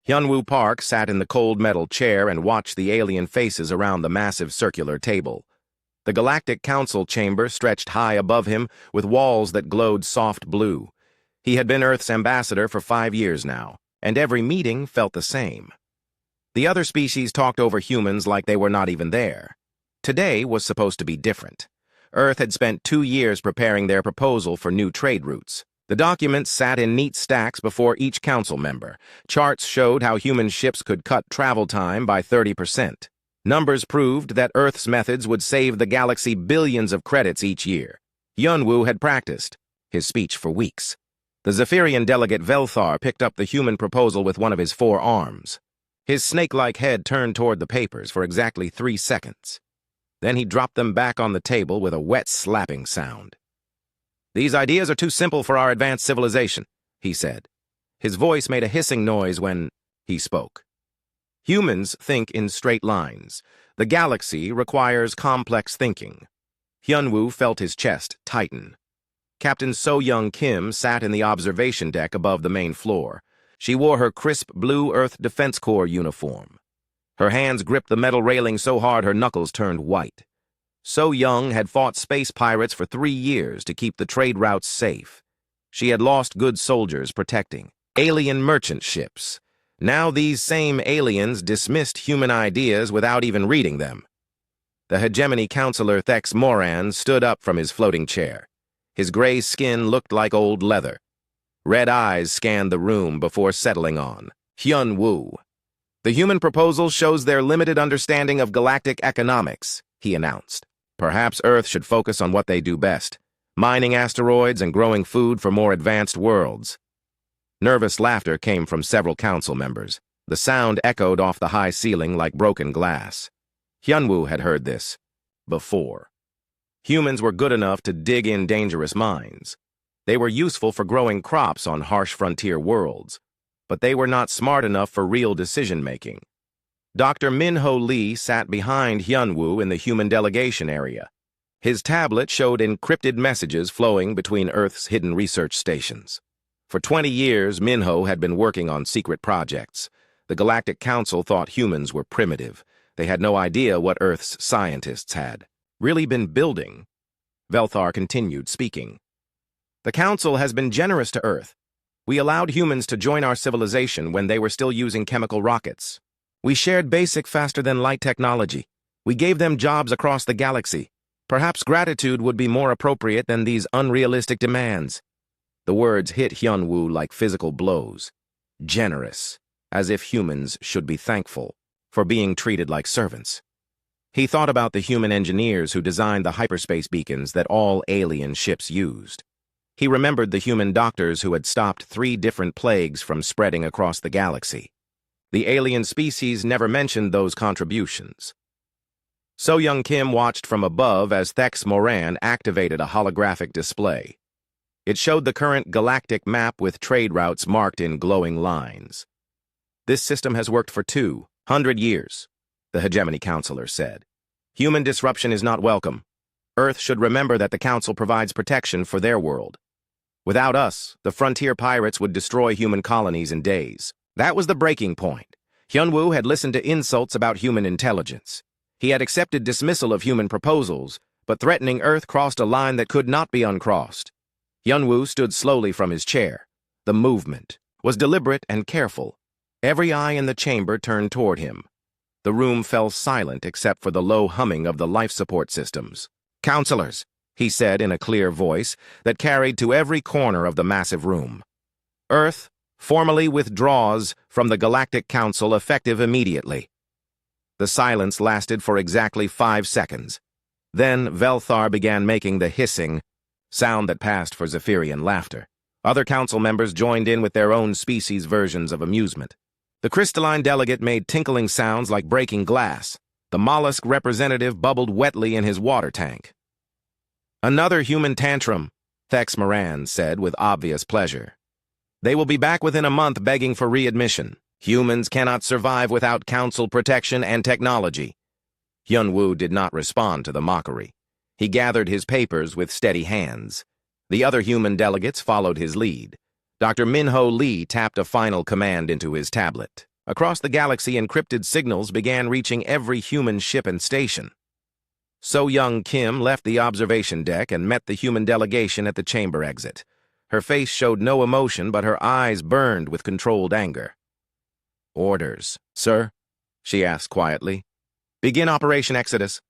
Hyunwoo Park sat in the cold metal chair and watched the alien faces around the massive circular table. The Galactic Council chamber stretched high above him with walls that glowed soft blue. He had been Earth's ambassador for 5 years now, and every meeting felt the same. The other species talked over humans like they were not even there. Today was supposed to be different. Earth had spent 2 years preparing their proposal for new trade routes. The documents sat in neat stacks before each council member. Charts showed how human ships could cut travel time by 30%. Numbers proved that Earth's methods would save the galaxy billions of credits each year. Hyunwoo had practiced his speech for weeks. The Zephyrian delegate Velthar picked up the human proposal with one of his 4 arms. His snake-like head turned toward the papers for exactly 3 seconds. Then he dropped them back on the table with a wet slapping sound. "These ideas are too simple for our advanced civilization," he said. His voice made a hissing noise when he spoke. "Humans think in straight lines. The galaxy requires complex thinking." Hyunwoo felt his chest tighten. Captain So-Young Kim sat in the observation deck above the main floor. She wore her crisp blue Earth Defense Corps uniform. Her hands gripped the metal railing so hard her knuckles turned white. So-Young had fought space pirates for 3 years to keep the trade routes safe. She had lost good soldiers protecting alien merchant ships. Now these same aliens dismissed human ideas without even reading them. The hegemony counselor Thex Moran stood up from his floating chair. His gray skin looked like old leather. Red eyes scanned the room before settling on Hyunwoo. "The human proposal shows their limited understanding of galactic economics," he announced. "Perhaps Earth should focus on what they do best, mining asteroids and growing food for more advanced worlds." Nervous laughter came from several council members. The sound echoed off the high ceiling like broken glass. Hyunwoo had heard this before. Humans were good enough to dig in dangerous mines. They were useful for growing crops on harsh frontier worlds, but they were not smart enough for real decision-making. Dr. Min-Ho Lee sat behind Hyunwoo in the human delegation area. His tablet showed encrypted messages flowing between Earth's hidden research stations. For 20 years, Min-Ho had been working on secret projects. The Galactic Council thought humans were primitive. They had no idea what Earth's scientists had really been building. Velthar continued speaking. "The Council has been generous to Earth. We allowed humans to join our civilization when they were still using chemical rockets. We shared basic faster-than-light technology. We gave them jobs across the galaxy. Perhaps gratitude would be more appropriate than these unrealistic demands." The words hit Hyunwoo like physical blows. Generous, as if humans should be thankful for being treated like servants. He thought about the human engineers who designed the hyperspace beacons that all alien ships used. He remembered the human doctors who had stopped 3 different plagues from spreading across the galaxy. The alien species never mentioned those contributions. So-Young Kim watched from above as Thex Moran activated a holographic display. It showed the current galactic map with trade routes marked in glowing lines. "This system has worked for 200 years, the hegemony counselor said. "Human disruption is not welcome. Earth should remember that the Council provides protection for their world. Without us, the frontier pirates would destroy human colonies in days." That was the breaking point. Hyunwoo had listened to insults about human intelligence. He had accepted dismissal of human proposals, but threatening Earth crossed a line that could not be uncrossed. Hyunwoo stood slowly from his chair. The movement was deliberate and careful. Every eye in the chamber turned toward him. The room fell silent except for the low humming of the life support systems. "Counselors," he said in a clear voice that carried to every corner of the massive room. "Earth formally withdraws from the Galactic Council effective immediately." The silence lasted for exactly 5 seconds. Then Velthar began making the hissing sound that passed for Zephyrian laughter. Other council members joined in with their own species versions of amusement. The crystalline delegate made tinkling sounds like breaking glass. The mollusk representative bubbled wetly in his water tank. "Another human tantrum," Thex Moran said with obvious pleasure. "They will be back within a month begging for readmission. Humans cannot survive without council protection and technology." Hyunwoo did not respond to the mockery. He gathered his papers with steady hands. The other human delegates followed his lead. Dr. Min-Ho Lee tapped a final command into his tablet. Across the galaxy, encrypted signals began reaching every human ship and station. So Young Kim left the observation deck and met the human delegation at the chamber exit. Her face showed no emotion, but her eyes burned with controlled anger. "Orders, sir?" she asked quietly. "Begin Operation Exodus,"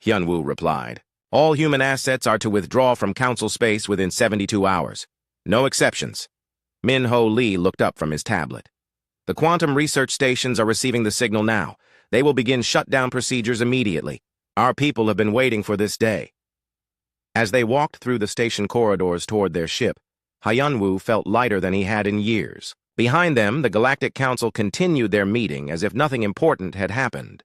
Hyunwoo replied. "All human assets are to withdraw from Council space within 72 hours. No exceptions." Min-Ho Lee looked up from his tablet. "The quantum research stations are receiving the signal now. They will begin shutdown procedures immediately. Our people have been waiting for this day." As they walked through the station corridors toward their ship, Hyunwoo felt lighter than he had in years. Behind them, the Galactic Council continued their meeting as if nothing important had happened.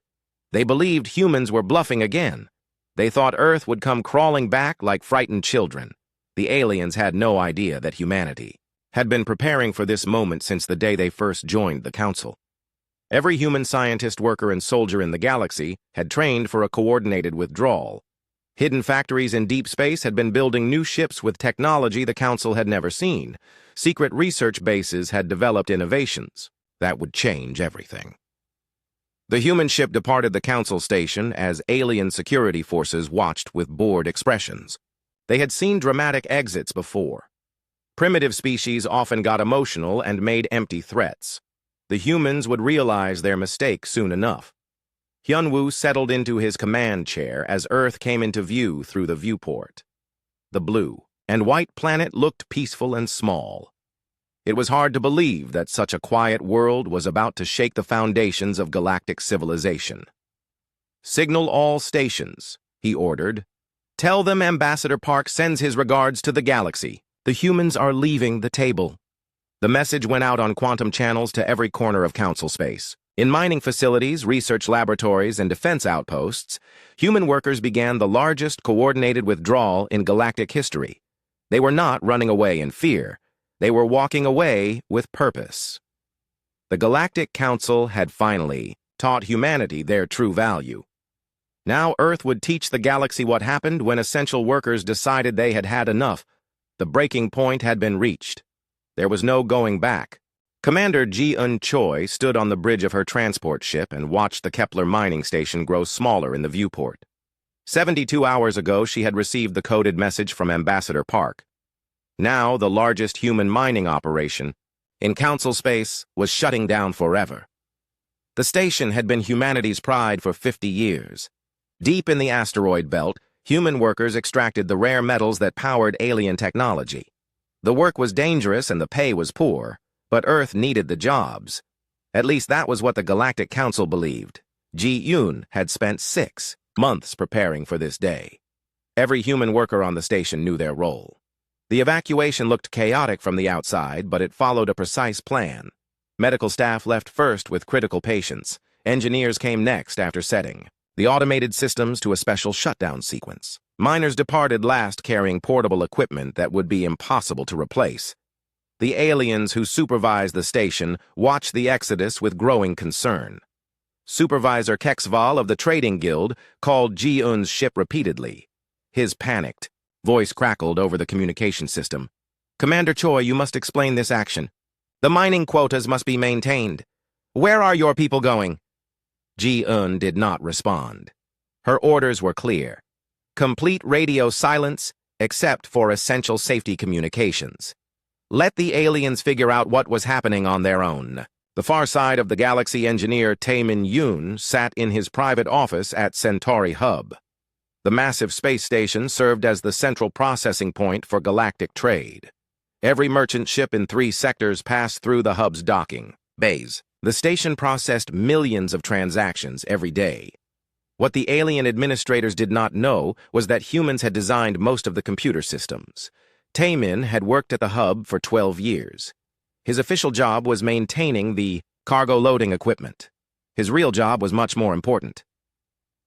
They believed humans were bluffing again. They thought Earth would come crawling back like frightened children. The aliens had no idea that humanity had been preparing for this moment since the day they first joined the Council. Every human scientist, worker, and soldier in the galaxy had trained for a coordinated withdrawal. Hidden factories in deep space had been building new ships with technology the Council had never seen. Secret research bases had developed innovations that would change everything. The human ship departed the Council station as alien security forces watched with bored expressions. They had seen dramatic exits before. Primitive species often got emotional and made empty threats. The humans would realize their mistake soon enough. Hyunwoo settled into his command chair as Earth came into view through the viewport. The blue and white planet looked peaceful and small. It was hard to believe that such a quiet world was about to shake the foundations of galactic civilization. "Signal all stations," he ordered. "Tell them Ambassador Park sends his regards to the galaxy. The humans are leaving the table." The message went out on quantum channels to every corner of Council space. In mining facilities, research laboratories, and defense outposts, human workers began the largest coordinated withdrawal in galactic history. They were not running away in fear. They were walking away with purpose. The Galactic Council had finally taught humanity their true value. Now Earth would teach the galaxy what happened when essential workers decided they had had enough. The breaking point had been reached. There was no going back. Commander Ji-eun Choi stood on the bridge of her transport ship and watched the Kepler mining station grow smaller in the viewport. 72 hours ago, she had received the coded message from Ambassador Park. Now, the largest human mining operation in Council space was shutting down forever. The station had been humanity's pride for 50 years. Deep in the asteroid belt, human workers extracted the rare metals that powered alien technology. The work was dangerous and the pay was poor, but Earth needed the jobs. At least that was what the Galactic Council believed. Ji-eun had spent 6 months preparing for this day. Every human worker on the station knew their role. The evacuation looked chaotic from the outside, but it followed a precise plan. Medical staff left first with critical patients. Engineers came next after setting the automated systems to a special shutdown sequence. Miners departed last carrying portable equipment that would be impossible to replace. The aliens who supervised the station watched the exodus with growing concern. Supervisor Kexval of the Trading Guild called Ji-eun's ship repeatedly. His panicked voice crackled over the communication system. "Commander Choi, you must explain this action. The mining quotas must be maintained. Where are your people going?" Ji-eun did not respond. Her orders were clear. Complete radio silence, except for essential safety communications. Let the aliens figure out what was happening on their own. The far side of the galaxy engineer Taemin Yoon sat in his private office at Centauri Hub. The massive space station served as the central processing point for galactic trade. Every merchant ship in 3 sectors passed through the hub's docking bays. The station processed millions of transactions every day. What the alien administrators did not know was that humans had designed most of the computer systems. Taemin had worked at the hub for 12 years. His official job was maintaining the cargo loading equipment. His real job was much more important.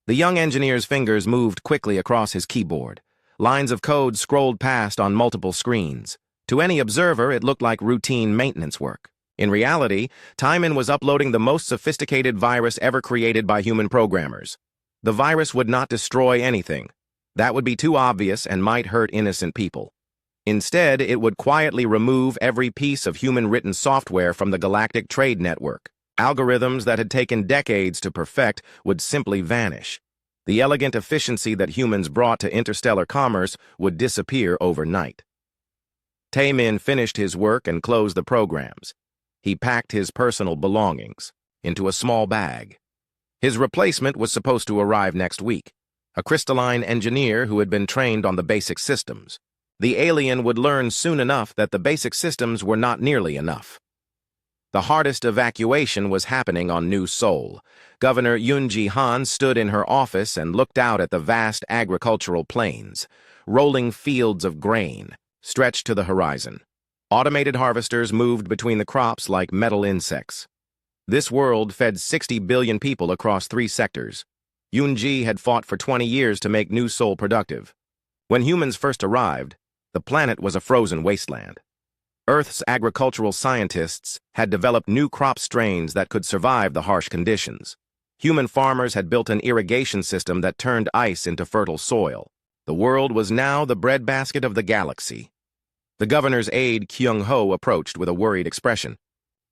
The young engineer's fingers moved quickly across his keyboard. Lines of code scrolled past on multiple screens. To any observer, it looked like routine maintenance work. In reality, Taemin was uploading the most sophisticated virus ever created by human programmers. The virus would not destroy anything. That would be too obvious and might hurt innocent people. Instead, it would quietly remove every piece of human-written software from the galactic trade network. Algorithms that had taken decades to perfect would simply vanish. The elegant efficiency that humans brought to interstellar commerce would disappear overnight. Taemin finished his work and closed the programs. He packed his personal belongings into a small bag. His replacement was supposed to arrive next week, a crystalline engineer who had been trained on the basic systems. The alien would learn soon enough that the basic systems were not nearly enough. The hardest evacuation was happening on New Seoul. Governor Yoon Han stood in her office and looked out at the vast agricultural plains, rolling fields of grain, stretched to the horizon. Automated harvesters moved between the crops like metal insects. This world fed 60 billion people across 3 sectors. Yoon had fought for 20 years to make New Seoul productive. When humans first arrived, the planet was a frozen wasteland. Earth's agricultural scientists had developed new crop strains that could survive the harsh conditions. Human farmers had built an irrigation system that turned ice into fertile soil. The world was now the breadbasket of the galaxy. The governor's aide, Kyung-ho, approached with a worried expression.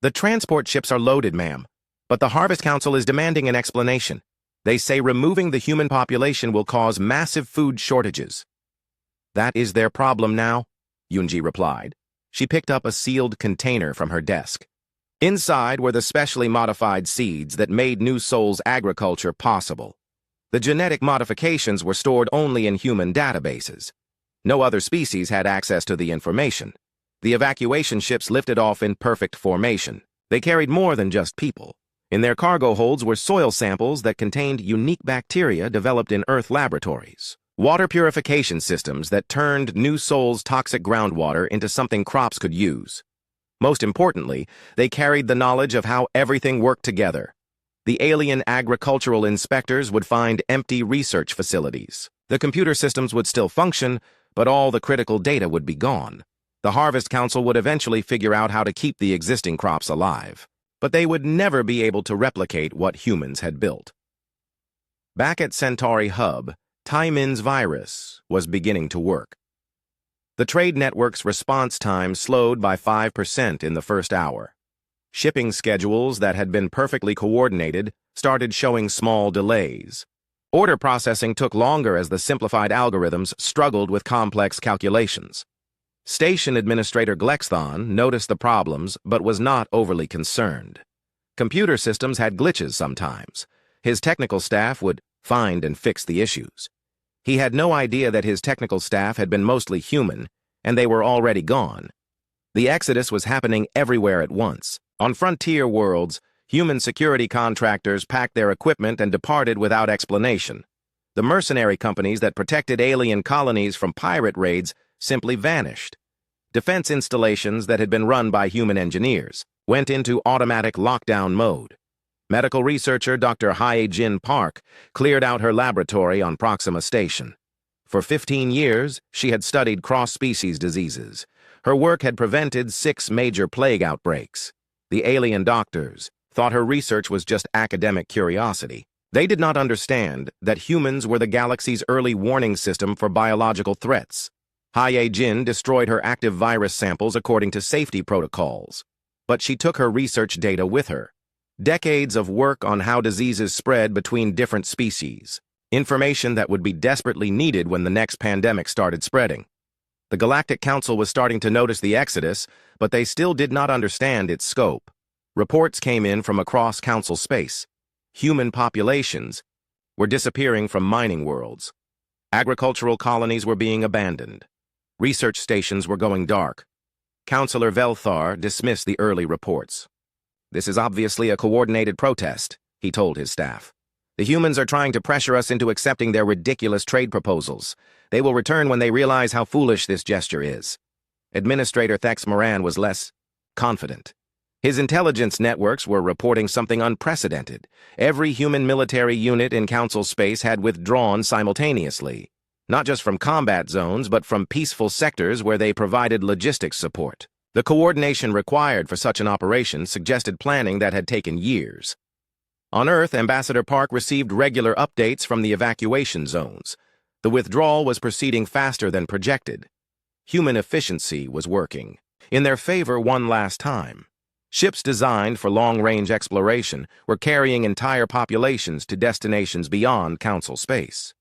"The transport ships are loaded, ma'am, but the Harvest Council is demanding an explanation. They say removing the human population will cause massive food shortages." "That is their problem now," Yoon replied. She picked up a sealed container from her desk. Inside were the specially modified seeds that made New Seoul's agriculture possible. The genetic modifications were stored only in human databases. No other species had access to the information. The evacuation ships lifted off in perfect formation. They carried more than just people. In their cargo holds were soil samples that contained unique bacteria developed in Earth laboratories. Water purification systems that turned New Seoul's toxic groundwater into something crops could use. Most importantly, they carried the knowledge of how everything worked together. The alien agricultural inspectors would find empty research facilities. The computer systems would still function, but all the critical data would be gone. The Harvest Council would eventually figure out how to keep the existing crops alive, but they would never be able to replicate what humans had built. Back at Centauri Hub, Taemin's virus was beginning to work. The trade network's response time slowed by 5% in the first hour. Shipping schedules that had been perfectly coordinated started showing small delays. Order processing took longer as the simplified algorithms struggled with complex calculations. Station Administrator Glexthon noticed the problems but was not overly concerned. Computer systems had glitches sometimes. His technical staff would find and fix the issues. He had no idea that his technical staff had been mostly human, and they were already gone. The exodus was happening everywhere at once. On frontier worlds, human security contractors packed their equipment and departed without explanation. The mercenary companies that protected alien colonies from pirate raids simply vanished. Defense installations that had been run by human engineers went into automatic lockdown mode. Medical researcher Dr. Hae-Jin Park cleared out her laboratory on Proxima Station. For 15 years, she had studied cross-species diseases. Her work had prevented 6 major plague outbreaks. The alien doctors thought her research was just academic curiosity. They did not understand that humans were the galaxy's early warning system for biological threats. Hae-Jin destroyed her active virus samples according to safety protocols, but she took her research data with her. Decades of work on how diseases spread between different species. Information that would be desperately needed when the next pandemic started spreading. The Galactic Council was starting to notice the exodus, but they still did not understand its scope. Reports came in from across Council space. Human populations were disappearing from mining worlds. Agricultural colonies were being abandoned. Research stations were going dark. Councillor Velthar dismissed the early reports. "This is obviously a coordinated protest," he told his staff. "The humans are trying to pressure us into accepting their ridiculous trade proposals. They will return when they realize how foolish this gesture is." Administrator Thex Moran was less confident. His intelligence networks were reporting something unprecedented. Every human military unit in Council space had withdrawn simultaneously, not just from combat zones, but from peaceful sectors where they provided logistics support. The coordination required for such an operation suggested planning that had taken years. On Earth, Ambassador Park received regular updates from the evacuation zones. The withdrawal was proceeding faster than projected. Human efficiency was working in their favor one last time. Ships designed for long-range exploration were carrying entire populations to destinations beyond Council space.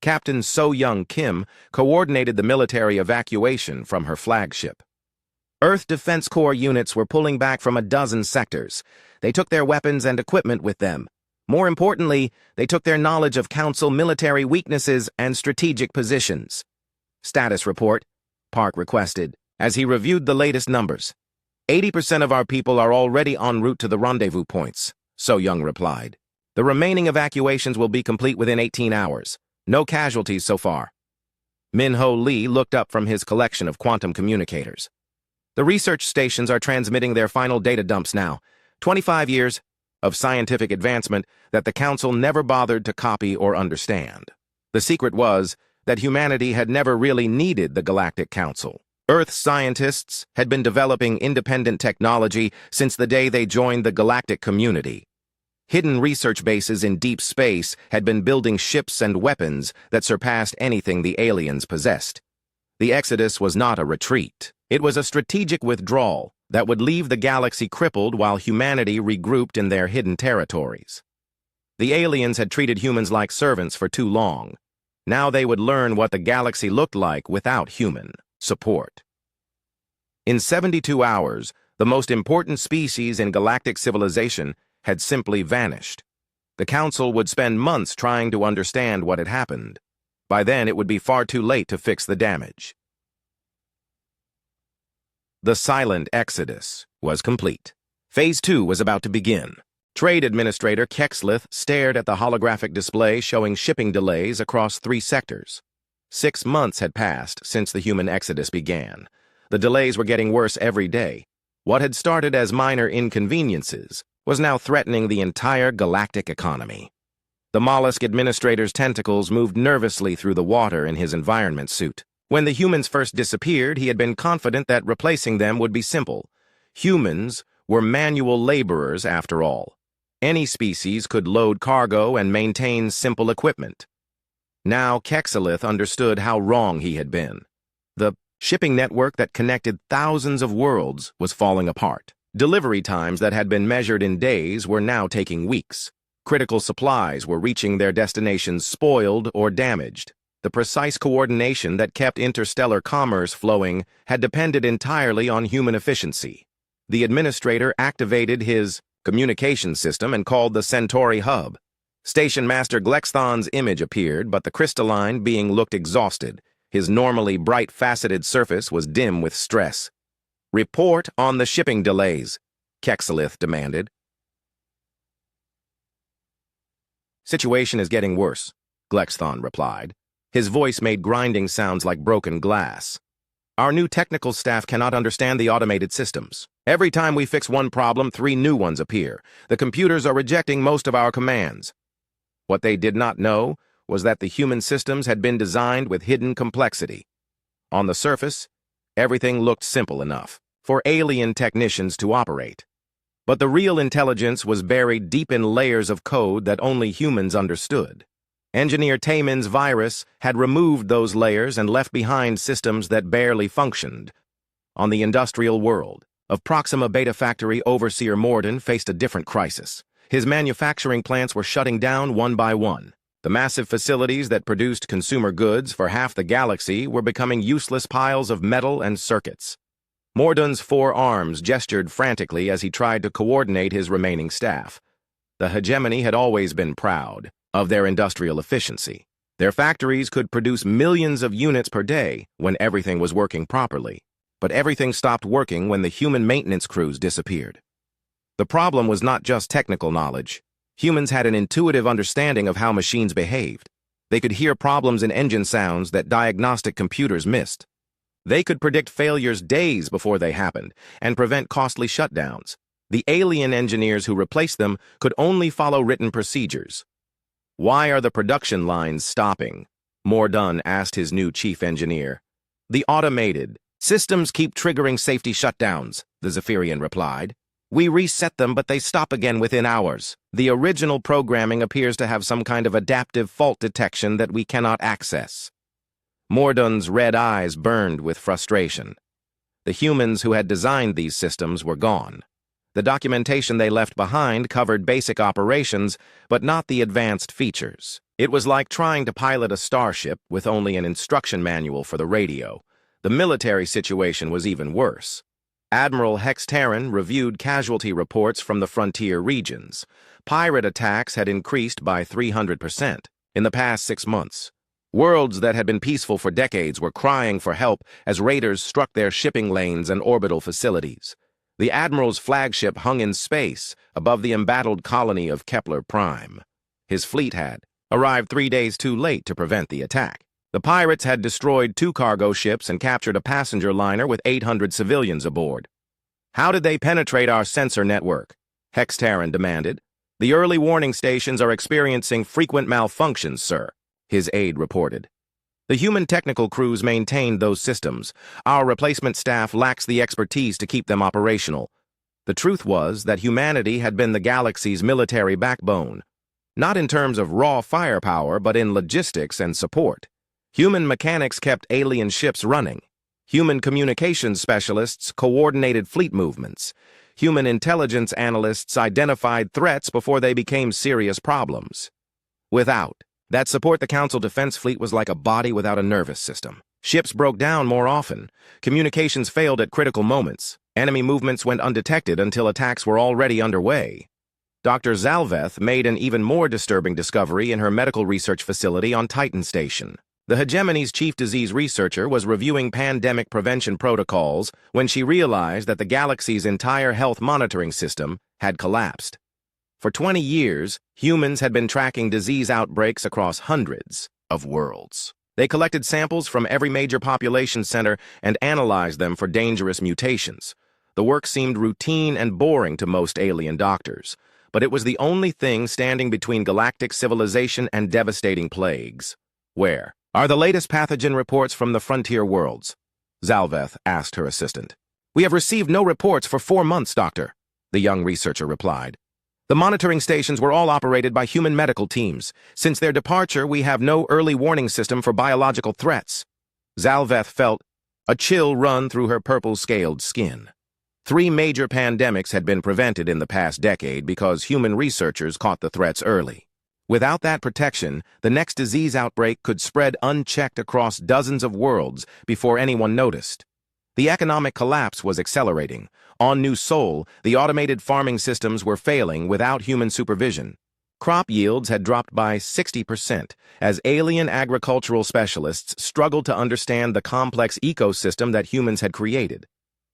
Captain So-Young Kim coordinated the military evacuation from her flagship. Earth Defense Corps units were pulling back from a dozen sectors. They took their weapons and equipment with them. More importantly, they took their knowledge of Council military weaknesses and strategic positions. "Status report," Park requested, as he reviewed the latest numbers. 80% of our people are already en route to the rendezvous points, So-Young replied. "The remaining evacuations will be complete within 18 hours. No casualties so far." Min-Ho Lee looked up from his collection of quantum communicators. "The research stations are transmitting their final data dumps now. 25 years of scientific advancement that the Council never bothered to copy or understand. The secret was that humanity had never really needed the Galactic Council. Earth scientists had been developing independent technology since the day they joined the galactic community. Hidden research bases in deep space had been building ships and weapons that surpassed anything the aliens possessed. The Exodus was not a retreat. It was a strategic withdrawal that would leave the galaxy crippled while humanity regrouped in their hidden territories. The aliens had treated humans like servants for too long. Now they would learn what the galaxy looked like without human support. In 72 hours, the most important species in galactic civilization had simply vanished. The Council would spend months trying to understand what had happened. By then, it would be far too late to fix the damage. The silent exodus was complete. Phase 2 was about to begin. Trade Administrator Kexlith stared at the holographic display showing shipping delays across 3 sectors. 6 months had passed since the human exodus began. The delays were getting worse every day. What had started as minor inconveniences was now threatening the entire galactic economy. The mollusk administrator's tentacles moved nervously through the water in his environment suit. When the humans first disappeared, he had been confident that replacing them would be simple. Humans were manual laborers, after all. Any species could load cargo and maintain simple equipment. Now Kexlith understood how wrong he had been. The shipping network that connected thousands of worlds was falling apart. Delivery times that had been measured in days were now taking weeks. Critical supplies were reaching their destinations spoiled or damaged. The precise coordination that kept interstellar commerce flowing had depended entirely on human efficiency. The administrator activated his communication system and called the Centauri hub. Station Master Glexthon's image appeared, but the crystalline being looked exhausted. His normally bright faceted surface was dim with stress. "Report on the shipping delays," Kexlith demanded. "Situation is getting worse," Glexthon replied. His voice made grinding sounds like broken glass. "Our new technical staff cannot understand the automated systems. Every time we fix one problem, 3 new ones appear. The computers are rejecting most of our commands." What they did not know was that the human systems had been designed with hidden complexity. On the surface, everything looked simple enough for alien technicians to operate. But the real intelligence was buried deep in layers of code that only humans understood. Engineer Taemin's virus had removed those layers and left behind systems that barely functioned. On the industrial world of Proxima Beta Factory, Overseer Morden faced a different crisis. His manufacturing plants were shutting down one by one. The massive facilities that produced consumer goods for half the galaxy were becoming useless piles of metal and circuits. Morden's 4 arms gestured frantically as he tried to coordinate his remaining staff. The hegemony had always been proud of their industrial efficiency. Their factories could produce millions of units per day when everything was working properly. But everything stopped working when the human maintenance crews disappeared. The problem was not just technical knowledge. Humans had an intuitive understanding of how machines behaved. They could hear problems in engine sounds that diagnostic computers missed. They could predict failures days before they happened and prevent costly shutdowns. The alien engineers who replaced them could only follow written procedures. "Why are the production lines stopping?" Morden asked his new chief engineer. "The automated systems keep triggering safety shutdowns," the Zephyrian replied. "We reset them, but they stop again within hours. The original programming appears to have some kind of adaptive fault detection that we cannot access." Morden's red eyes burned with frustration. The humans who had designed these systems were gone. The documentation they left behind covered basic operations, but not the advanced features. It was like trying to pilot a starship with only an instruction manual for the radio. The military situation was even worse. Admiral Hex Terran reviewed casualty reports from the frontier regions. Pirate attacks had increased by 300% in the past 6 months. Worlds that had been peaceful for decades were crying for help as raiders struck their shipping lanes and orbital facilities. The Admiral's flagship hung in space above the embattled colony of Kepler Prime. His fleet had arrived 3 days too late to prevent the attack. The pirates had destroyed 2 cargo ships and captured a passenger liner with 800 civilians aboard. "How did they penetrate our sensor network?" Hex Terran demanded. "The early warning stations are experiencing frequent malfunctions, sir," his aide reported. "The human technical crews maintained those systems. Our replacement staff lacks the expertise to keep them operational." The truth was that humanity had been the galaxy's military backbone, not in terms of raw firepower, but in logistics and support. Human mechanics kept alien ships running. Human communications specialists coordinated fleet movements. Human intelligence analysts identified threats before they became serious problems. Without that support, the Council Defense Fleet was like a body without a nervous system. Ships broke down more often. Communications failed at critical moments. Enemy movements went undetected until attacks were already underway. Dr. Zalveth made an even more disturbing discovery in her medical research facility on Titan Station. The hegemony's chief disease researcher was reviewing pandemic prevention protocols when she realized that the galaxy's entire health monitoring system had collapsed. For 20 years, humans had been tracking disease outbreaks across hundreds of worlds. They collected samples from every major population center and analyzed them for dangerous mutations. The work seemed routine and boring to most alien doctors, but it was the only thing standing between galactic civilization and devastating plagues. "Where are the latest pathogen reports from the frontier worlds?" Zalveth asked her assistant. "We have received no reports for 4 months, Doctor," the young researcher replied. "The monitoring stations were all operated by human medical teams. Since their departure, we have no early warning system for biological threats." Zalveth felt a chill run through her purple-scaled skin. 3 major pandemics had been prevented in the past decade because human researchers caught the threats early. Without that protection, the next disease outbreak could spread unchecked across dozens of worlds before anyone noticed. The economic collapse was accelerating. On New Sol, the automated farming systems were failing without human supervision. Crop yields had dropped by 60% as alien agricultural specialists struggled to understand the complex ecosystem that humans had created.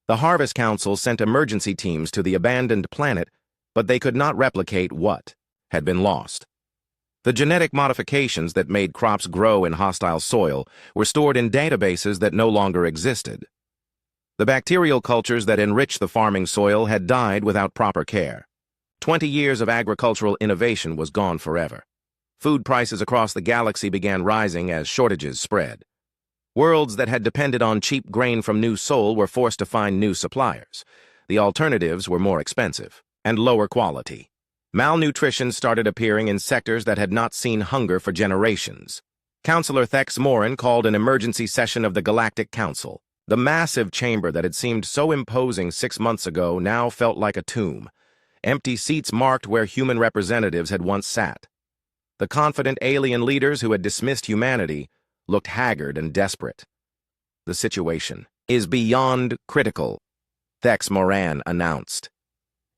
The Harvest Council sent emergency teams to the abandoned planet, but they could not replicate what had been lost. The genetic modifications that made crops grow in hostile soil were stored in databases that no longer existed. The bacterial cultures that enriched the farming soil had died without proper care. 20 years of agricultural innovation was gone forever. Food prices across the galaxy began rising as shortages spread. Worlds that had depended on cheap grain from New Sol were forced to find new suppliers. The alternatives were more expensive and lower quality. Malnutrition started appearing in sectors that had not seen hunger for generations. Counselor Thex Morin called an emergency session of the Galactic Council. The massive chamber that had seemed so imposing 6 months ago now felt like a tomb. Empty seats marked where human representatives had once sat. The confident alien leaders who had dismissed humanity looked haggard and desperate. "The situation is beyond critical," Thex Moran announced.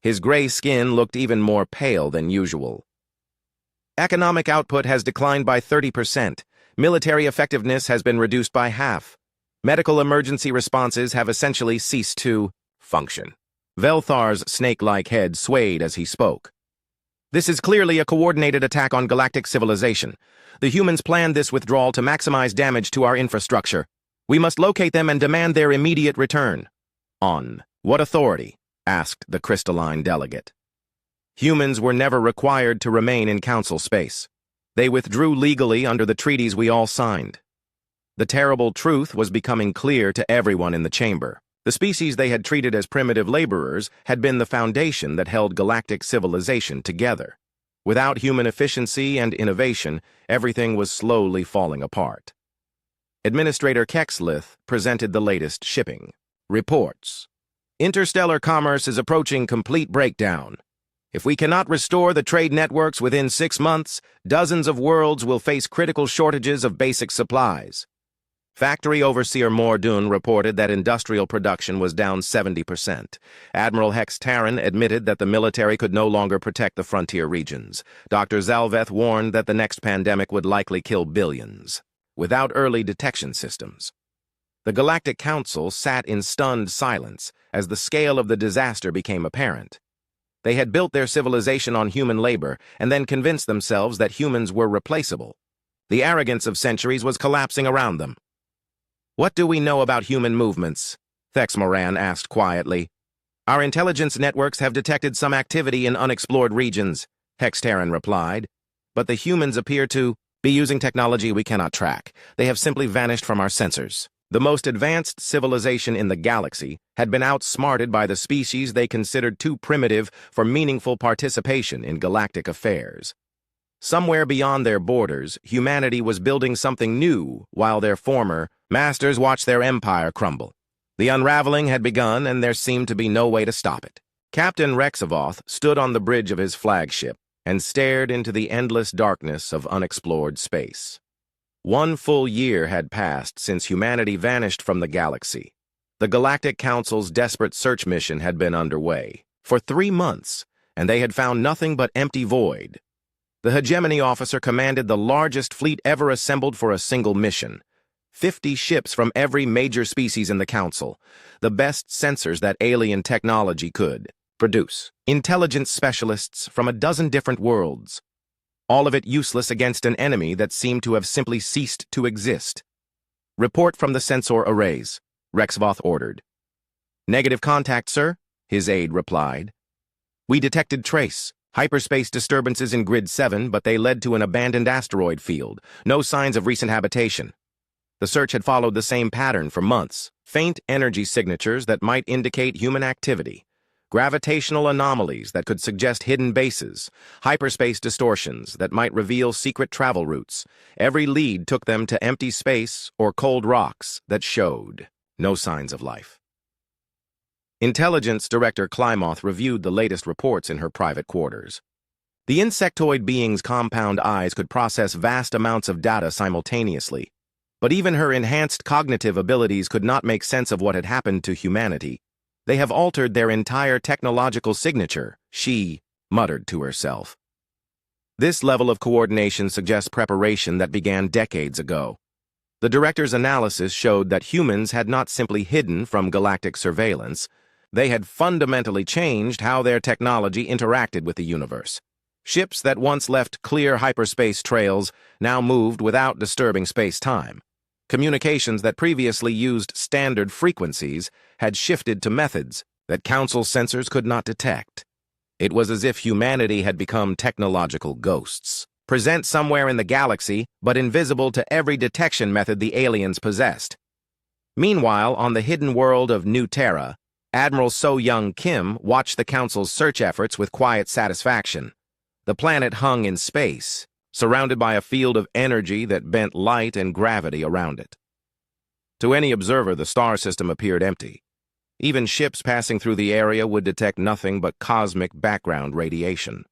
His gray skin looked even more pale than usual. "Economic output has declined by 30%. Military effectiveness has been reduced by half. Medical emergency responses have essentially ceased to function." Velthar's snake-like head swayed as he spoke. "This is clearly a coordinated attack on galactic civilization. The humans planned this withdrawal to maximize damage to our infrastructure. We must locate them and demand their immediate return." "On what authority?" asked the crystalline delegate. "Humans were never required to remain in council space. They withdrew legally under the treaties we all signed." The terrible truth was becoming clear to everyone in the chamber. The species they had treated as primitive laborers had been the foundation that held galactic civilization together. Without human efficiency and innovation, everything was slowly falling apart. Administrator Kexlith presented the latest shipping reports. Interstellar commerce is approaching complete breakdown. If we cannot restore the trade networks within 6 months, dozens of worlds will face critical shortages of basic supplies. Factory Overseer Mordun reported that industrial production was down 70%. Admiral Hex Terran admitted that the military could no longer protect the frontier regions. Dr. Zalveth warned that the next pandemic would likely kill billions, without early detection systems. The Galactic Council sat in stunned silence as the scale of the disaster became apparent. They had built their civilization on human labor and then convinced themselves that humans were replaceable. The arrogance of centuries was collapsing around them. "What do we know about human movements?" Thex Moran asked quietly. "Our intelligence networks have detected some activity in unexplored regions," Hex Terran replied. "But the humans appear to be using technology we cannot track. They have simply vanished from our sensors." The most advanced civilization in the galaxy had been outsmarted by the species they considered too primitive for meaningful participation in galactic affairs. Somewhere beyond their borders, humanity was building something new while their former masters watched their empire crumble. The unraveling had begun, and there seemed to be no way to stop it. Captain Rexavoth stood on the bridge of his flagship and stared into the endless darkness of unexplored space. 1 full year had passed since humanity vanished from the galaxy. The Galactic Council's desperate search mission had been underway for 3 months, and they had found nothing but empty void. The hegemony officer commanded the largest fleet ever assembled for a single mission. 50 ships from every major species in the Council, the best sensors that alien technology could produce, intelligence specialists from a dozen different worlds, all of it useless against an enemy that seemed to have simply ceased to exist. "Report from the sensor arrays," Rexavoth ordered. "Negative contact, sir," his aide replied. "We detected trace hyperspace disturbances in Grid 7, but they led to an abandoned asteroid field. No signs of recent habitation. The search had followed the same pattern for months. Faint energy signatures that might indicate human activity. Gravitational anomalies that could suggest hidden bases. Hyperspace distortions that might reveal secret travel routes. Every lead took them to empty space or cold rocks that showed no signs of life." Intelligence Director Clymoth reviewed the latest reports in her private quarters. The insectoid being's compound eyes could process vast amounts of data simultaneously, but even her enhanced cognitive abilities could not make sense of what had happened to humanity. "They have altered their entire technological signature," she muttered to herself. This level of coordination suggests preparation that began decades ago. The director's analysis showed that humans had not simply hidden from galactic surveillance, they had fundamentally changed how their technology interacted with the universe. Ships that once left clear hyperspace trails now moved without disturbing space-time. Communications that previously used standard frequencies had shifted to methods that Council sensors could not detect. It was as if humanity had become technological ghosts, present somewhere in the galaxy, but invisible to every detection method the aliens possessed. Meanwhile, on the hidden world of New Terra, Admiral So-Young Kim watched the Council's search efforts with quiet satisfaction. The planet hung in space, surrounded by a field of energy that bent light and gravity around it. To any observer, the star system appeared empty. Even ships passing through the area would detect nothing but cosmic background radiation.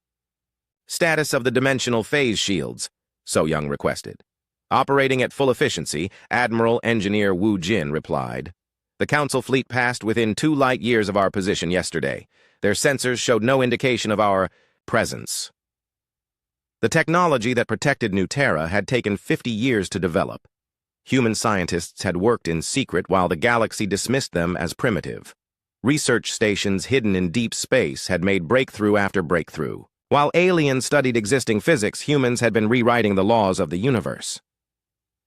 "Status of the dimensional phase shields," So-Young requested. "Operating at full efficiency," Admiral Engineer Wu Jin replied. "The Council fleet passed within 2 light years of our position yesterday. Their sensors showed no indication of our presence." The technology that protected New Terra had taken 50 years to develop. Human scientists had worked in secret while the galaxy dismissed them as primitive. Research stations hidden in deep space had made breakthrough after breakthrough. While aliens studied existing physics, humans had been rewriting the laws of the universe.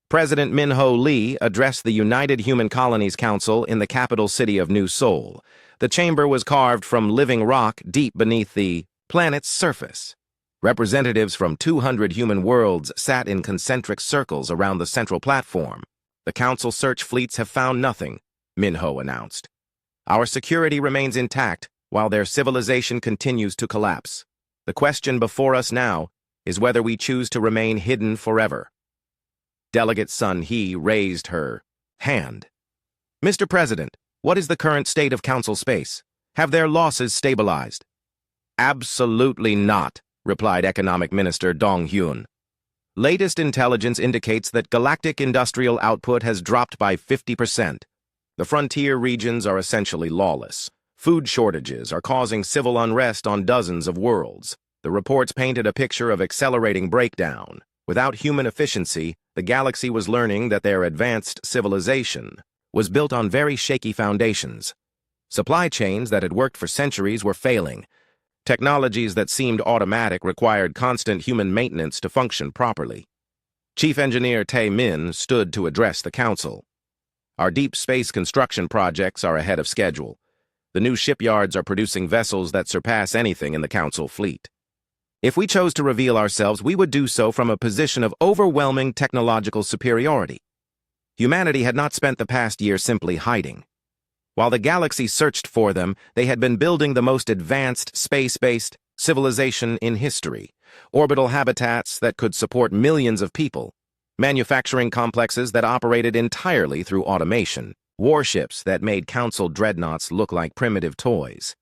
President Min-Ho Lee addressed the United Human Colonies Council in the capital city of New Seoul. The chamber was carved from living rock deep beneath the planet's surface. Representatives from 200 human worlds sat in concentric circles around the central platform. "The Council search fleets have found nothing," Min-Ho announced. "Our security remains intact while their civilization continues to collapse. The question before us now is whether we choose to remain hidden forever." Delegate Sun Hee raised her hand. "Mr. President, What is the current state of Council space? Have their losses stabilized? Absolutely not, replied Economic Minister Dong Hyun. Latest intelligence indicates that galactic industrial output has dropped by 50%. The frontier regions are essentially lawless. Food shortages are causing civil unrest on dozens of worlds. The reports painted a picture of accelerating breakdown. Without human efficiency, the galaxy was learning that their advanced civilization was built on very shaky foundations. Supply chains that had worked for centuries were failing. Technologies that seemed automatic required constant human maintenance to function properly. Chief Engineer Tae Min stood to address the council. Our deep space construction projects are ahead of schedule. The new shipyards are producing vessels that surpass anything in the council fleet. If we chose to reveal ourselves, we would do so from a position of overwhelming technological superiority. Humanity had not spent the past year simply hiding. While the galaxy searched for them, they had been building the most advanced space-based civilization in history, orbital habitats that could support millions of people, manufacturing complexes that operated entirely through automation, warships that made Council dreadnoughts look like primitive toys.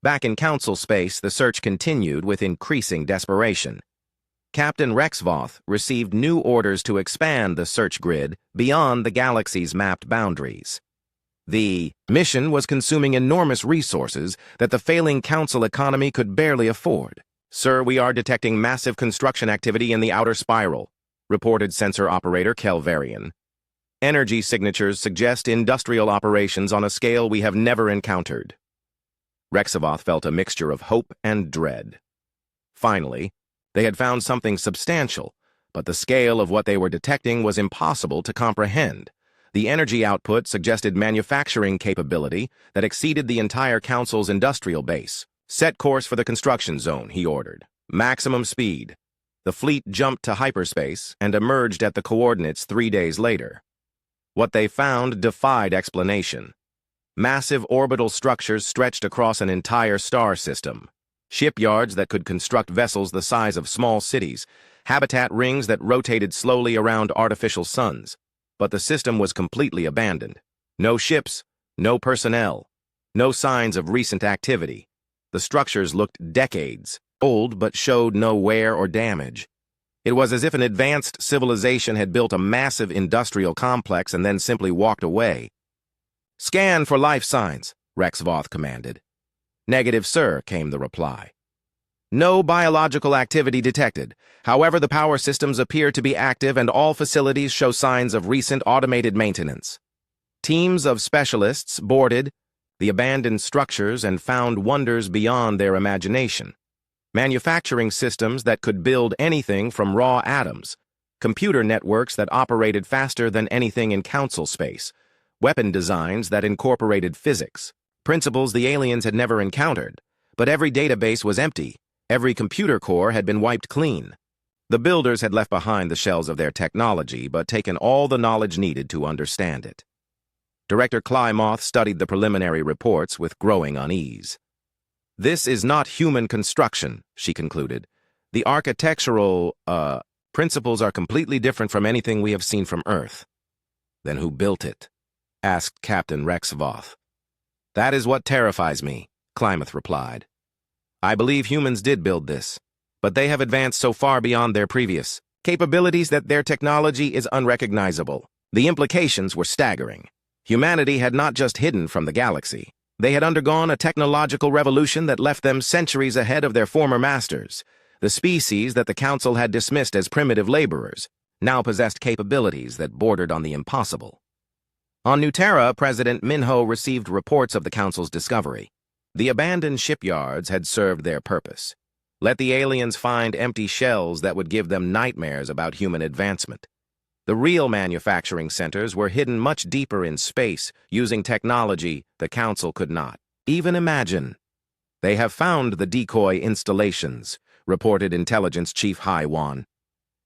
Back in Council space, the search continued with increasing desperation. Captain Rexvoth received new orders to expand the search grid beyond the galaxy's mapped boundaries. The mission was consuming enormous resources that the failing Council economy could barely afford. "Sir, we are detecting massive construction activity in the outer spiral," reported sensor operator Kelvarian. "Energy signatures suggest industrial operations on a scale we have never encountered." Rexavoth felt a mixture of hope and dread. Finally, they had found something substantial, but the scale of what they were detecting was impossible to comprehend. The energy output suggested manufacturing capability that exceeded the entire Council's industrial base. "Set course for the construction zone," he ordered. "Maximum speed." The fleet jumped to hyperspace and emerged at the coordinates 3 days later. What they found defied explanation. Massive orbital structures stretched across an entire star system. Shipyards that could construct vessels the size of small cities. Habitat rings that rotated slowly around artificial suns. But the system was completely abandoned. No ships, no personnel, no signs of recent activity. The structures looked decades old but showed no wear or damage. It was as if an advanced civilization had built a massive industrial complex and then simply walked away. "Scan for life signs," Rexvoth commanded. "Negative, sir," came the reply. "No biological activity detected. However, the power systems appear to be active and all facilities show signs of recent automated maintenance." Teams of specialists boarded the abandoned structures and found wonders beyond their imagination. Manufacturing systems that could build anything from raw atoms, computer networks that operated faster than anything in Council space, weapon designs that incorporated physics, principles the aliens had never encountered. But every database was empty. Every computer core had been wiped clean. The builders had left behind the shells of their technology, but taken all the knowledge needed to understand it. Director Clymoth studied the preliminary reports with growing unease. "This is not human construction," she concluded. "The architectural, principles are completely different from anything we have seen from Earth." "Then who built it?" asked Captain Rexvoth. "That is what terrifies me," Clymoth replied. "I believe humans did build this, but they have advanced so far beyond their previous capabilities that their technology is unrecognizable." The implications were staggering. Humanity had not just hidden from the galaxy. They had undergone a technological revolution that left them centuries ahead of their former masters. The species that the Council had dismissed as primitive laborers now possessed capabilities that bordered on the impossible. On Nutera, President Minho received reports of the Council's discovery. The abandoned shipyards had served their purpose. Let the aliens find empty shells that would give them nightmares about human advancement. The real manufacturing centers were hidden much deeper in space, using technology the Council could not even imagine. "They have found the decoy installations," reported Intelligence Chief Haiwan.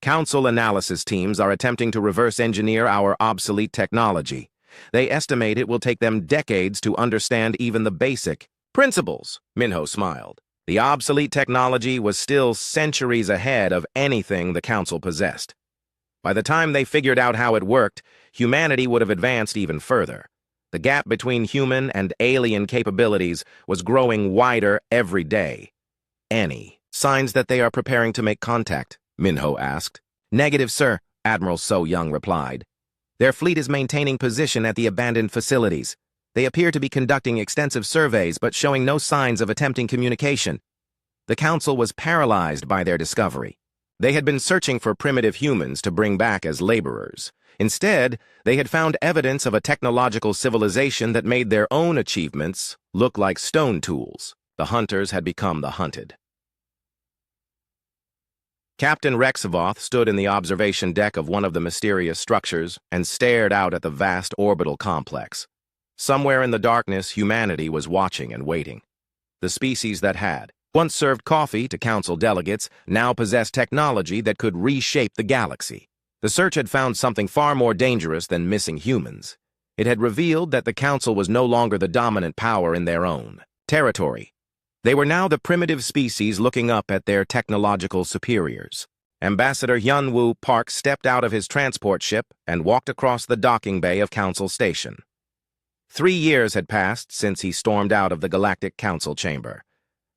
"Council analysis teams are attempting to reverse engineer our obsolete technology. They estimate it will take them decades to understand even the basic principles." Minho smiled. The obsolete technology was still centuries ahead of anything the Council possessed. By the time they figured out how it worked, humanity would have advanced even further. The gap between human and alien capabilities was growing wider every day. Any signs that they are preparing to make contact? Minho asked. Negative, sir, Admiral So Young replied. Their fleet is maintaining position at the abandoned facilities. They appear to be conducting extensive surveys but showing no signs of attempting communication. The Council was paralyzed by their discovery. They had been searching for primitive humans to bring back as laborers. Instead, they had found evidence of a technological civilization that made their own achievements look like stone tools. The hunters had become the hunted. Captain Rexavoth stood in the observation deck of one of the mysterious structures and stared out at the vast orbital complex. Somewhere in the darkness, humanity was watching and waiting. The species that had once served coffee to council delegates now possessed technology that could reshape the galaxy. The search had found something far more dangerous than missing humans. It had revealed that the council was no longer the dominant power in their own territory. They were now the primitive species looking up at their technological superiors. Ambassador Hyunwoo Park stepped out of his transport ship and walked across the docking bay of Council Station. 3 years had passed since he stormed out of the Galactic Council chamber.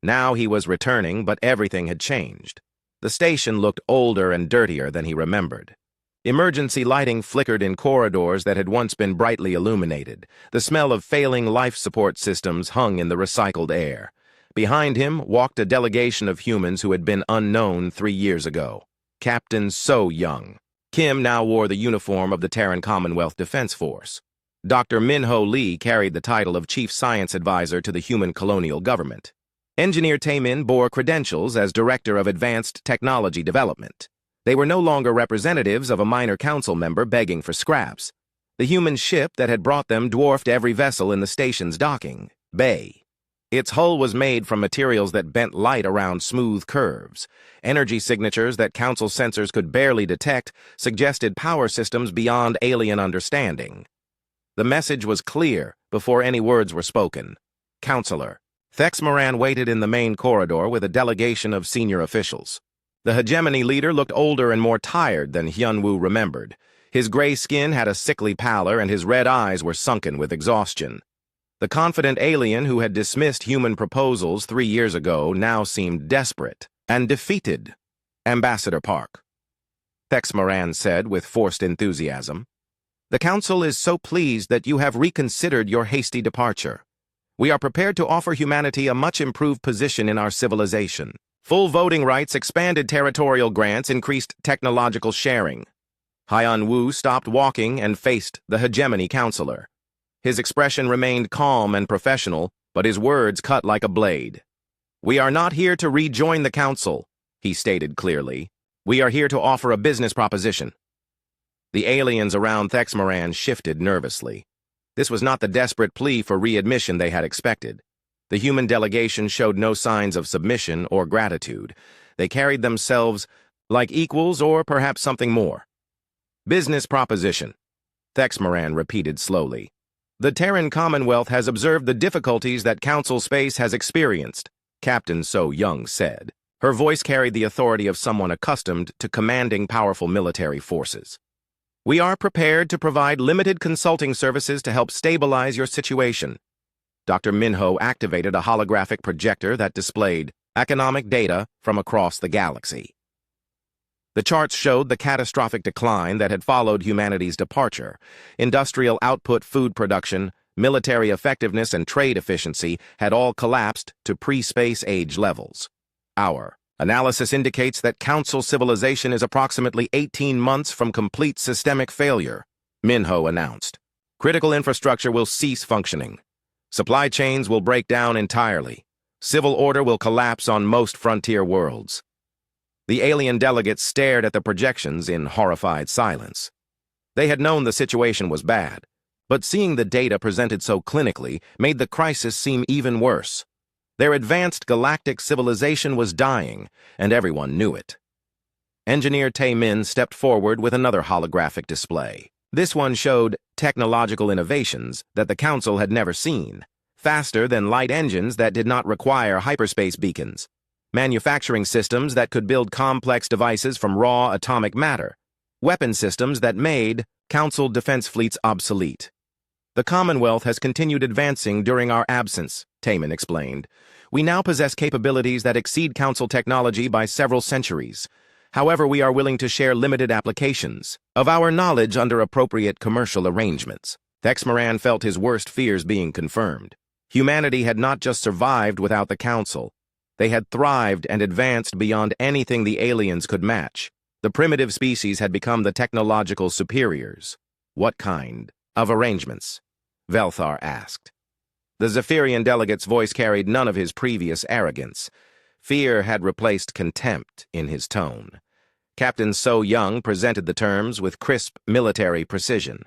Now he was returning, but everything had changed. The station looked older and dirtier than he remembered. Emergency lighting flickered in corridors that had once been brightly illuminated. The smell of failing life support systems hung in the recycled air. Behind him walked a delegation of humans who had been unknown 3 years ago. Captain So Young. Kim now wore the uniform of the Terran Commonwealth Defense Force. Dr. Minho Lee carried the title of Chief Science Advisor to the human colonial government. Engineer Taemin bore credentials as Director of Advanced Technology Development. They were no longer representatives of a minor council member begging for scraps. The human ship that had brought them dwarfed every vessel in the station's docking bay. Its hull was made from materials that bent light around smooth curves. Energy signatures that council sensors could barely detect suggested power systems beyond alien understanding. The message was clear before any words were spoken. Counselor. Thex Moran waited in the main corridor with a delegation of senior officials. The hegemony leader looked older and more tired than Hyunwoo remembered. His gray skin had a sickly pallor and his red eyes were sunken with exhaustion. The confident alien who had dismissed human proposals 3 years ago now seemed desperate and defeated. Ambassador Park. Thex Moran said with forced enthusiasm. The Council is so pleased that you have reconsidered your hasty departure. We are prepared to offer humanity a much improved position in our civilization. Full voting rights, expanded territorial grants, increased technological sharing. Hyun-woo stopped walking and faced the hegemony counselor. His expression remained calm and professional, but his words cut like a blade. We are not here to rejoin the council, he stated clearly. We are here to offer a business proposition. The aliens around Thex Moran shifted nervously. This was not the desperate plea for readmission they had expected. The human delegation showed no signs of submission or gratitude. They carried themselves like equals or perhaps something more. Business proposition, Thex Moran repeated slowly. The Terran Commonwealth has observed the difficulties that Council Space has experienced, Captain So Young said. Her voice carried the authority of someone accustomed to commanding powerful military forces. We are prepared to provide limited consulting services to help stabilize your situation. Dr. Minho activated a holographic projector that displayed economic data from across the galaxy. The charts showed the catastrophic decline that had followed humanity's departure. Industrial output, food production, military effectiveness, and trade efficiency had all collapsed to pre-space age levels. Our analysis indicates that Council civilization is approximately 18 months from complete systemic failure, Minho announced. Critical infrastructure will cease functioning. Supply chains will break down entirely. Civil order will collapse on most frontier worlds. The alien delegates stared at the projections in horrified silence. They had known the situation was bad, but seeing the data presented so clinically made the crisis seem even worse. Their advanced galactic civilization was dying, and everyone knew it. Engineer Taemin stepped forward with another holographic display. This one showed technological innovations that the Council had never seen, faster than light engines that did not require hyperspace beacons, manufacturing systems that could build complex devices from raw atomic matter, weapon systems that made Council defense fleets obsolete. The Commonwealth has continued advancing during our absence, Taman explained. We now possess capabilities that exceed Council technology by several centuries. However, we are willing to share limited applications of our knowledge under appropriate commercial arrangements. Thexmoran felt his worst fears being confirmed. Humanity had not just survived without the Council. They had thrived and advanced beyond anything the aliens could match. The primitive species had become the technological superiors. What kind of arrangements? Velthar asked. The Zephyrian delegate's voice carried none of his previous arrogance. Fear had replaced contempt in his tone. Captain So Young presented the terms with crisp military precision.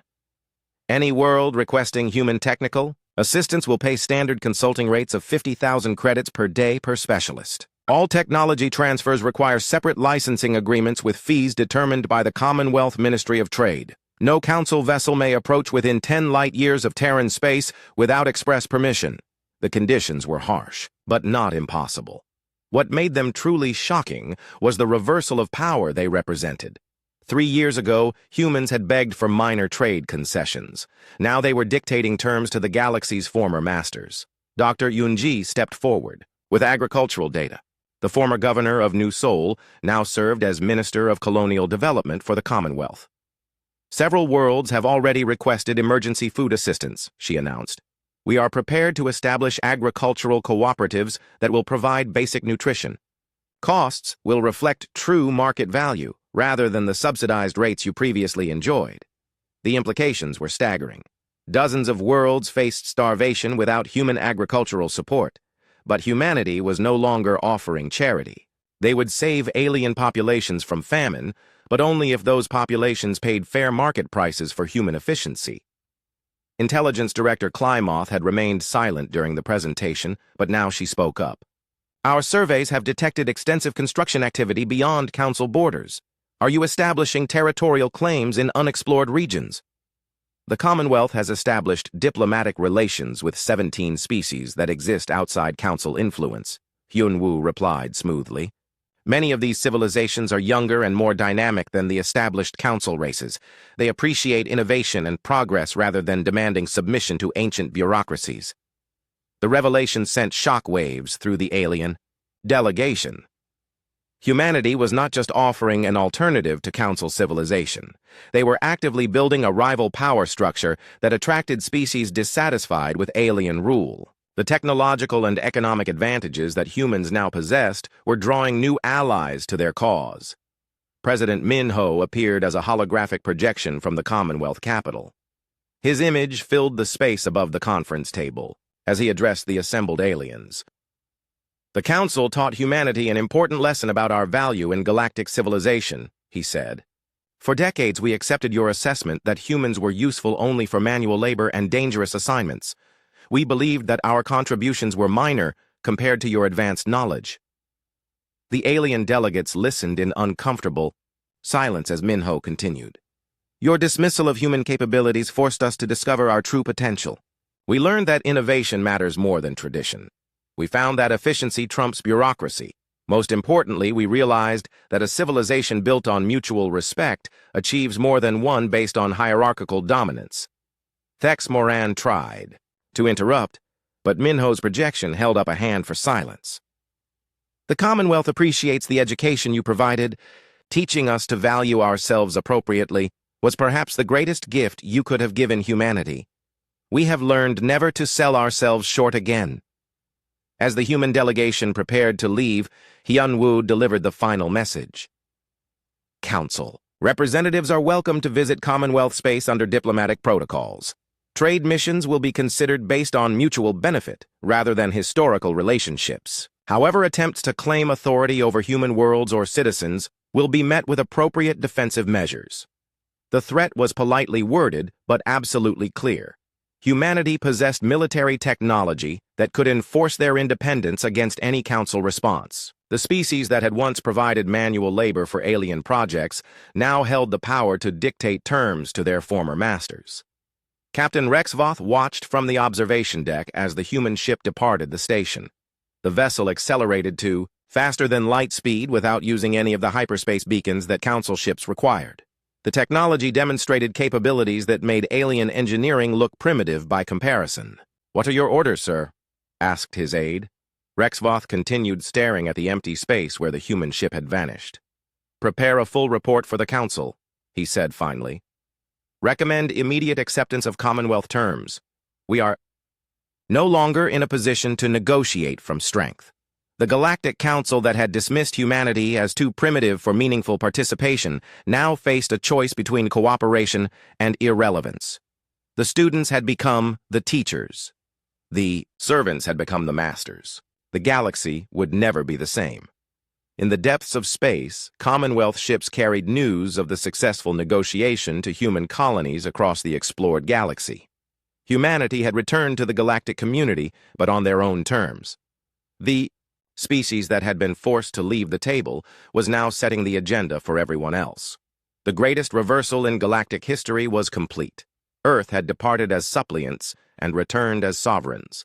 Any world requesting human technical assistance will pay standard consulting rates of 50,000 credits per day per specialist. All technology transfers require separate licensing agreements with fees determined by the Commonwealth Ministry of Trade. No Council vessel may approach within 10 light-years of Terran space without express permission. The conditions were harsh, but not impossible. What made them truly shocking was the reversal of power they represented. 3 years ago, humans had begged for minor trade concessions. Now they were dictating terms to the galaxy's former masters. Dr. Yunji stepped forward with agricultural data. The former governor of New Seoul now served as Minister of Colonial Development for the Commonwealth. Several worlds have already requested emergency food assistance, she announced. We are prepared to establish agricultural cooperatives that will provide basic nutrition. Costs will reflect true market value, rather than the subsidized rates you previously enjoyed. The implications were staggering. Dozens of worlds faced starvation without human agricultural support, but humanity was no longer offering charity. They would save alien populations from famine, but only if those populations paid fair market prices for human efficiency. Intelligence Director Clymoth had remained silent during the presentation, but now she spoke up. Our surveys have detected extensive construction activity beyond Council borders. Are you establishing territorial claims in unexplored regions? The Commonwealth has established diplomatic relations with 17 species that exist outside Council influence, Hyun-woo replied smoothly. Many of these civilizations are younger and more dynamic than the established Council races. They appreciate innovation and progress rather than demanding submission to ancient bureaucracies. The revelation sent shockwaves through the alien delegation. Humanity was not just offering an alternative to Council civilization. They were actively building a rival power structure that attracted species dissatisfied with alien rule. The technological and economic advantages that humans now possessed were drawing new allies to their cause. President Min-ho appeared as a holographic projection from the Commonwealth capital. His image filled the space above the conference table as he addressed the assembled aliens. The Council taught humanity an important lesson about our value in galactic civilization, he said. For decades, we accepted your assessment that humans were useful only for manual labor and dangerous assignments. We believed that our contributions were minor compared to your advanced knowledge. The alien delegates listened in uncomfortable silence as Min-ho continued. Your dismissal of human capabilities forced us to discover our true potential. We learned that innovation matters more than tradition. We found that efficiency trumps bureaucracy. Most importantly, we realized that a civilization built on mutual respect achieves more than one based on hierarchical dominance. Thexmoran tried to interrupt, but Min-ho's projection held up a hand for silence. The Commonwealth appreciates the education you provided. Teaching us to value ourselves appropriately was perhaps the greatest gift you could have given humanity. We have learned never to sell ourselves short again. As the human delegation prepared to leave, Hyun-woo delivered the final message. Council. Representatives are welcome to visit Commonwealth space under diplomatic protocols. Trade missions will be considered based on mutual benefit, rather than historical relationships. However, attempts to claim authority over human worlds or citizens will be met with appropriate defensive measures. The threat was politely worded, but absolutely clear. Humanity possessed military technology that could enforce their independence against any Council response. The species that had once provided manual labor for alien projects now held the power to dictate terms to their former masters. Captain Rexvoth watched from the observation deck as the human ship departed the station. The vessel accelerated to faster than light speed without using any of the hyperspace beacons that Council ships required. The technology demonstrated capabilities that made alien engineering look primitive by comparison. "What are your orders, sir?" asked his aide. Rexvoth continued staring at the empty space where the human ship had vanished. "Prepare a full report for the Council," he said finally. "Recommend immediate acceptance of Commonwealth terms. We are no longer in a position to negotiate from strength." The Galactic Council that had dismissed humanity as too primitive for meaningful participation now faced a choice between cooperation and irrelevance. The students had become the teachers. The servants had become the masters. The galaxy would never be the same. In the depths of space, Commonwealth ships carried news of the successful negotiation to human colonies across the explored galaxy. Humanity had returned to the galactic community, but on their own terms. The species that had been forced to leave the table was now setting the agenda for everyone else. The greatest reversal in galactic history was complete. Earth had departed as suppliants and returned as sovereigns.